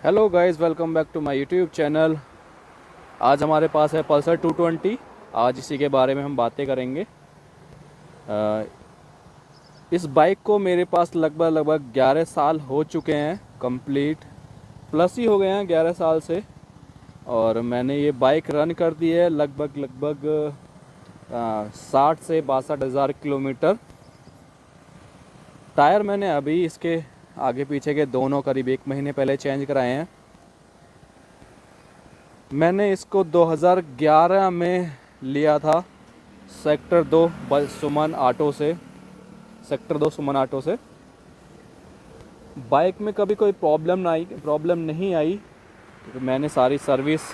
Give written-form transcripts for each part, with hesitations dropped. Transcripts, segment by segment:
Hello guys, welcome back to my YouTube channel. आज हमारे पास है पल्सर 220। आज इसी के बारे में हम बातें करेंगे। इस बाइक को मेरे पास लगभग 11 साल हो चुके हैं, कंप्लीट प्लस ही हो गए हैं 11 साल से। और मैंने ये बाइक रन कर दी है लगभग 60 से 62 हज़ार किलोमीटर। टायर मैंने अभी इसके आगे पीछे के दोनों करीब 1 महीने पहले चेंज कराए हैं। मैंने इसको 2011 में लिया था सेक्टर 2 सुमन ऑटो से। बाइक में कभी कोई प्रॉब्लम नहीं आई। तो मैंने सारी सर्विस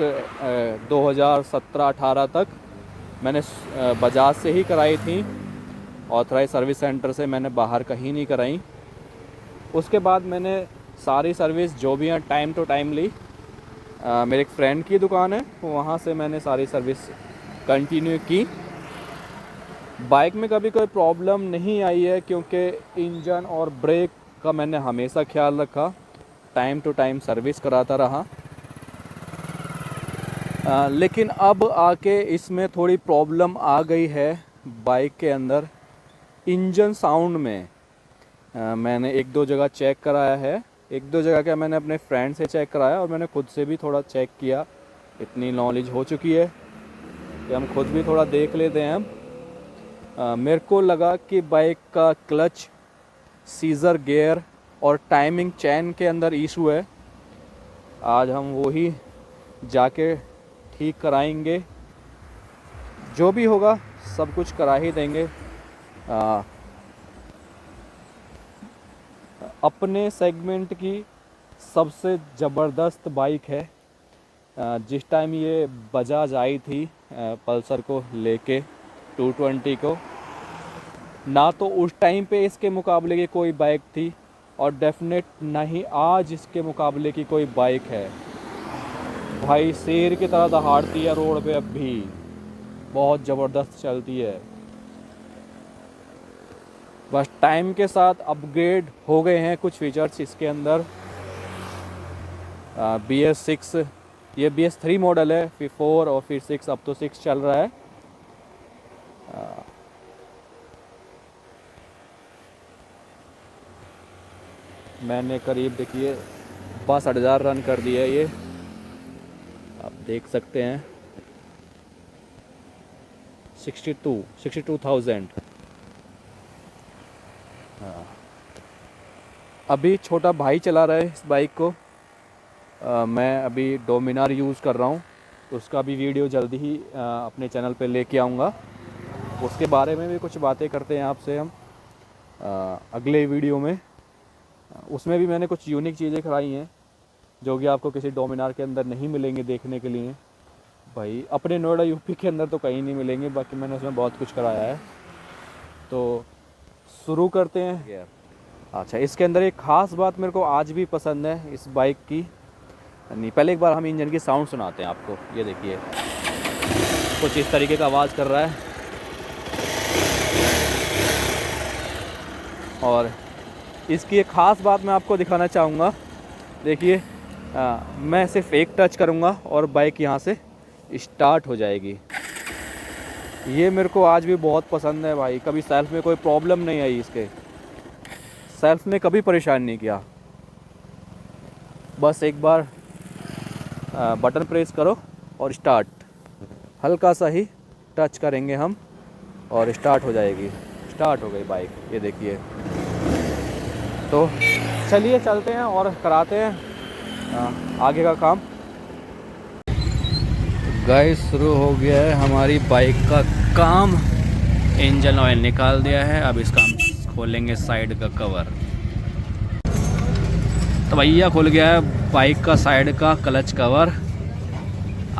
2017-18 तक मैंने बजाज से ही कराई थी। ऑथराइज सर्विस सेंटर से मैंने बाहर कहीं नहीं कराई। उसके बाद मैंने सारी सर्विस जो भी हैं टाइम टू टाइम ली। मेरे एक फ्रेंड की दुकान है, वहाँ से मैंने सारी सर्विस कंटिन्यू की। बाइक में कभी कोई प्रॉब्लम नहीं आई है, क्योंकि इंजन और ब्रेक का मैंने हमेशा ख्याल रखा, टाइम टू टाइम सर्विस कराता रहा। लेकिन अब आके इसमें थोड़ी प्रॉब्लम आ गई है बाइक के अंदर, इंजन साउंड में। मैंने 1-2 जगह चेक कराया है। 1-2 जगह क्या, मैंने अपने फ्रेंड से चेक कराया और मैंने खुद से भी थोड़ा चेक किया। इतनी नॉलेज हो चुकी है कि हम खुद भी थोड़ा देख लेते हैं। मेरे को लगा कि बाइक का क्लच, सीज़र गियर और टाइमिंग चैन के अंदर इशू है। आज हम वही जाके ठीक कराएंगे। जो भी होगा सब कुछ करा ही देंगे। अपने सेगमेंट की सबसे ज़बरदस्त बाइक है। जिस टाइम ये बजाज आई थी पल्सर को लेके 220 को, ना तो उस टाइम पे इसके मुकाबले की कोई बाइक थी और डेफिनेट ना ही आज इसके मुकाबले की कोई बाइक है। भाई शेर की तरह दहाड़ती है रोड पे, अब भी बहुत ज़बरदस्त चलती है। बस टाइम के साथ अपग्रेड हो गए हैं कुछ फीचर्स इसके अंदर। BS6, ये BS3 मॉडल है, फिर 4 और फिर 6, अब तो 6 चल रहा है। मैंने करीब देखिए 62 हज़ार रन कर दिया है। ये आप देख सकते हैं, 62,000। अभी छोटा भाई चला रहा है इस बाइक को। मैं अभी डोमिनार यूज़ कर रहा हूँ। उसका भी वीडियो जल्दी ही अपने चैनल पे लेके आऊँगा। उसके बारे में भी कुछ बातें करते हैं आपसे हम अगले वीडियो में। उसमें भी मैंने कुछ यूनिक चीज़ें कराई हैं जो कि आपको किसी डोमिनार के अंदर नहीं मिलेंगे देखने के लिए। भाई अपने नोएडा यूपी के अंदर तो कहीं नहीं मिलेंगे। बाकी मैंने उसमें बहुत कुछ कराया है, तो शुरू करते हैं। अच्छा, इसके अंदर एक ख़ास बात मेरे को आज भी पसंद है इस बाइक की। नहीं, पहले एक बार हम इंजन की साउंड सुनाते हैं आपको। ये देखिए, कुछ इस तरीके का आवाज़ कर रहा है। और इसकी एक ख़ास बात मैं आपको दिखाना चाहूँगा। देखिए, मैं सिर्फ एक टच करूँगा और बाइक यहाँ से स्टार्ट हो जाएगी। ये मेरे को आज भी बहुत पसंद है भाई। कभी सेल्फ में कोई प्रॉब्लम नहीं आई, इसके सेल्फ ने कभी परेशान नहीं किया। बस एक बार बटन प्रेस करो और स्टार्ट, हल्का सा ही टच करेंगे हम और स्टार्ट हो जाएगी। स्टार्ट हो गई बाइक, ये देखिए। तो चलिए चलते हैं और कराते हैं आगे का काम। गाइस, शुरू हो गया है हमारी बाइक का काम। इंजन ऑयल निकाल दिया है, अब इसका हम खोलेंगे साइड का कवर। तो भैया खुल गया है बाइक का साइड का क्लच कवर।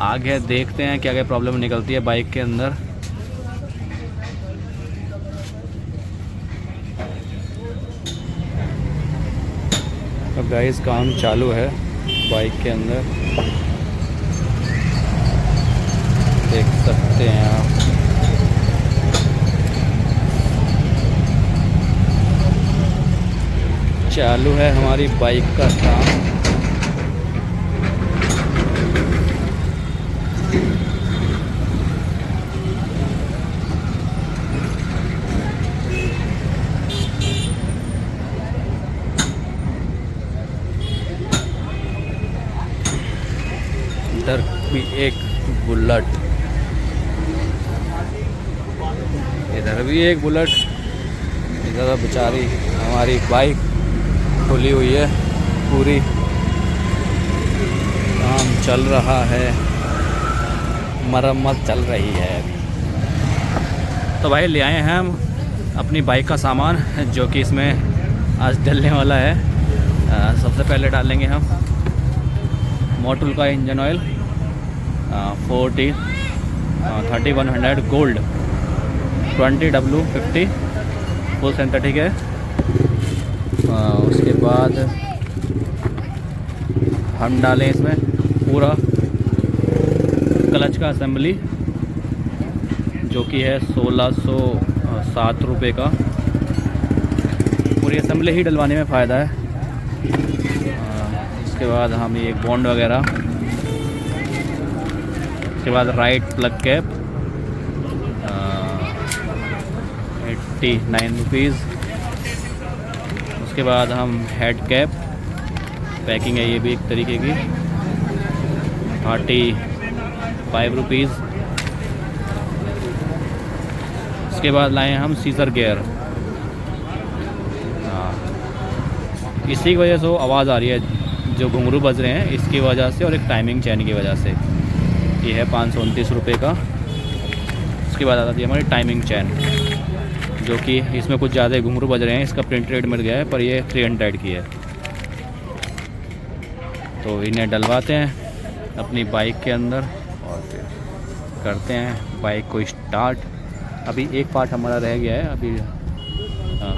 आगे देखते हैं क्या क्या प्रॉब्लम निकलती है बाइक के अंदर। तो गाइस, काम चालू है बाइक के अंदर, देख सकते हैं आप। चालू है हमारी बाइक का काम। भी एक बुलेट, इधर भी एक बुलेट, इधर बेचारी हमारी बाइक खुली हुई है पूरी, काम चल रहा है, मरम्मत चल रही है। तो भाई ले आए हैं हम अपनी बाइक का सामान जो कि इसमें आज डलने वाला है। सबसे पहले डालेंगे हम मोटुल का engine oil 3100 gold 20W50 full synthetic है। उसके बाद हम डालें इसमें पूरा क्लच का असेंबली जो कि है 1607 रुपये का। पूरी असेंबली ही डलवाने में फ़ायदा है। उसके बाद हम ये बॉन्ड वगैरह, उसके बाद राइट प्लग कैप 89 रुपीज़। उसके बाद हम हेड कैप, पैकिंग है ये भी एक तरीके की 35 रुपीज़। उसके बाद लाए हम सीजर गियर, इसी की वजह से वो आवाज़ आ रही है जो घुंघरू बज रहे हैं इसकी वजह से, और एक टाइमिंग चैन की वजह से। ये है 529 रुपये का। उसके बाद आती है हमारी टाइमिंग चैन जो कि इसमें कुछ ज़्यादा घुंघरू बज रहे हैं, इसका प्रिंट रेट मिल गया है पर ये 300 की है। तो इन्हें डलवाते हैं अपनी बाइक के अंदर और फिर करते हैं बाइक को स्टार्ट। अभी एक पार्ट हमारा रह गया है, अभी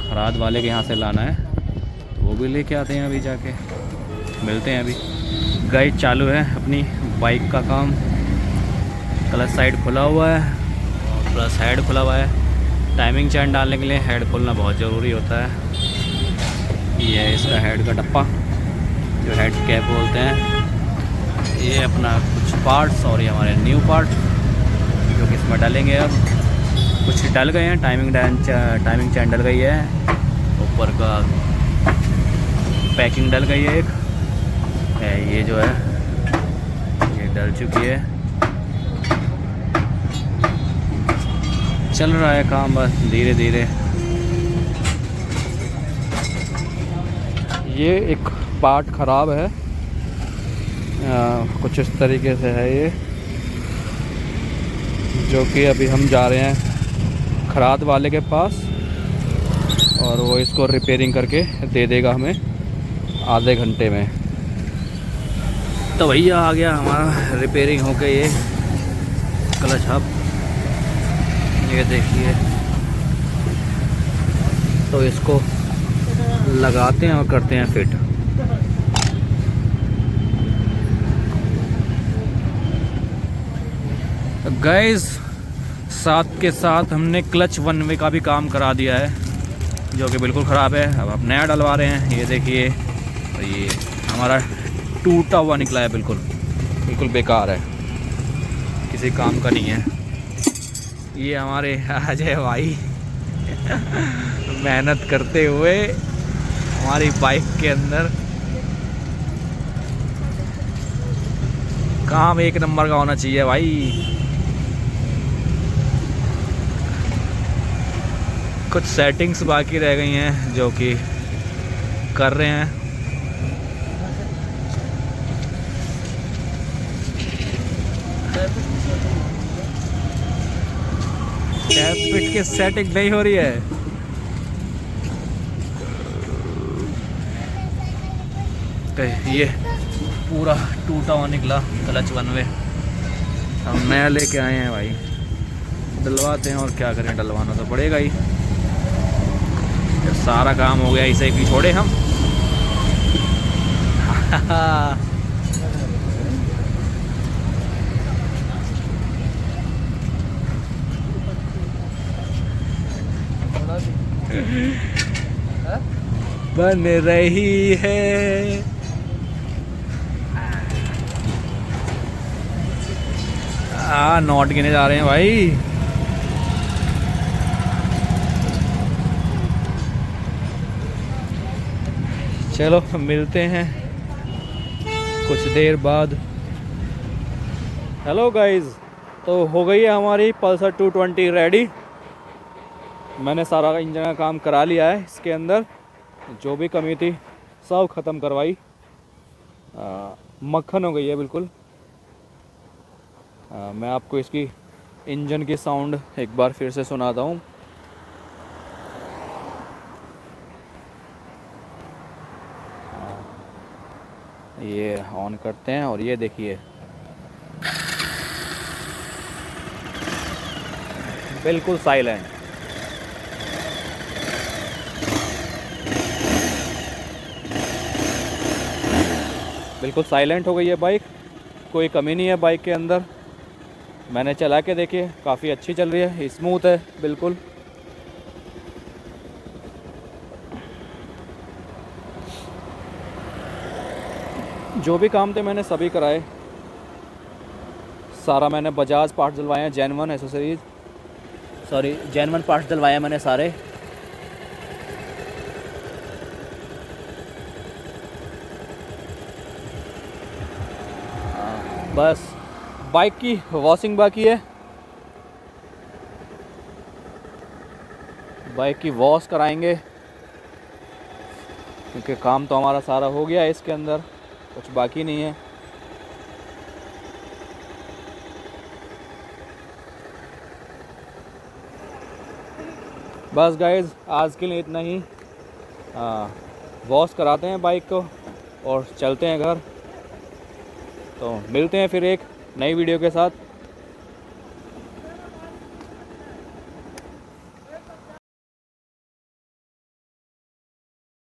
खराद वाले के यहाँ से लाना है, तो वो भी लेके आते हैं। अभी जाके मिलते हैं। अभी गाइड चालू है अपनी बाइक का काम। क्लच साइड खुला हुआ है और प्लस हेड खुला हुआ है। टाइमिंग चैन डालने के लिए हेड खोलना बहुत ज़रूरी होता है। ये है इसका हेड का डब्बा जो हेड कैप बोलते हैं। ये अपना कुछ पार्ट्स और ये हमारे न्यू पार्ट जो कि इसमें डालेंगे। अब कुछ डल गए हैं, टाइमिंग चैन डल गई है, ऊपर का पैकिंग डल गई है एक, ये जो है ये डल चुकी है। चल रहा है काम बस धीरे धीरे। ये एक पार्ट ख़राब है, कुछ इस तरीके से है ये, जो कि अभी हम जा रहे हैं खराद वाले के पास और वो इसको रिपेयरिंग करके दे देगा हमें आधे घंटे में। तो भैया आ गया हमारा रिपेयरिंग होके ये क्लच हब, ये देखिए। तो इसको लगाते हैं और करते हैं फिट। गाइस साथ के साथ हमने क्लच 1 वे का भी काम करा दिया है जो कि बिल्कुल ख़राब है। अब आप नया डलवा रहे हैं। ये देखिए, तो ये हमारा टूटा हुआ निकला है, बिल्कुल बेकार है, किसी काम का नहीं है। ये हमारे अजय भाई मेहनत करते हुए हमारी बाइक के अंदर काम एक नंबर का होना चाहिए भाई। कुछ सेटिंग्स बाकी रह गई हैं जो कि कर रहे हैं। टैप फिट की सेटिंग नहीं हो रही है। तो ये पूरा टूटा हुआ निकला क्लच 1 वे, हम नया लेके आए हैं भाई, डलवाते हैं और क्या करें, डलवाना तो पड़ेगा ही। सारा काम हो गया, इसे भी छोड़े हम। बन रही है नोट गिने जा रहे हैं भाई। चलो मिलते हैं कुछ देर बाद। हेलो गाइस, तो हो गई है हमारी पल्सर 220 रेडी। मैंने सारा इंजन का काम करा लिया है। इसके अंदर जो भी कमी थी सब ख़त्म करवाई। मक्खन हो गई है बिल्कुल। मैं आपको इसकी इंजन की साउंड एक बार फिर से सुनाता हूँ। ये ऑन करते हैं और ये देखिए बिल्कुल साइलेंट। बिल्कुल साइलेंट हो गई है बाइक, कोई कमी नहीं है बाइक के अंदर। मैंने चला के देखिए, काफ़ी अच्छी चल रही है, स्मूथ है बिल्कुल। जो भी काम थे मैंने सभी कराए। सारा मैंने बजाज पार्ट्स डलवाए हैं, genuine accessories, sorry genuine parts डलवाए हैं मैंने सारे। बस बाइक की वॉशिंग बाकी है। बाइक की वॉश कराएंगे क्योंकि काम तो हमारा सारा हो गया है, इसके अंदर कुछ बाकी नहीं है। बस गाइज़ आज के लिए इतना ही। वॉश कराते हैं बाइक को और चलते हैं घर। तो मिलते हैं फिर एक नई वीडियो के साथ।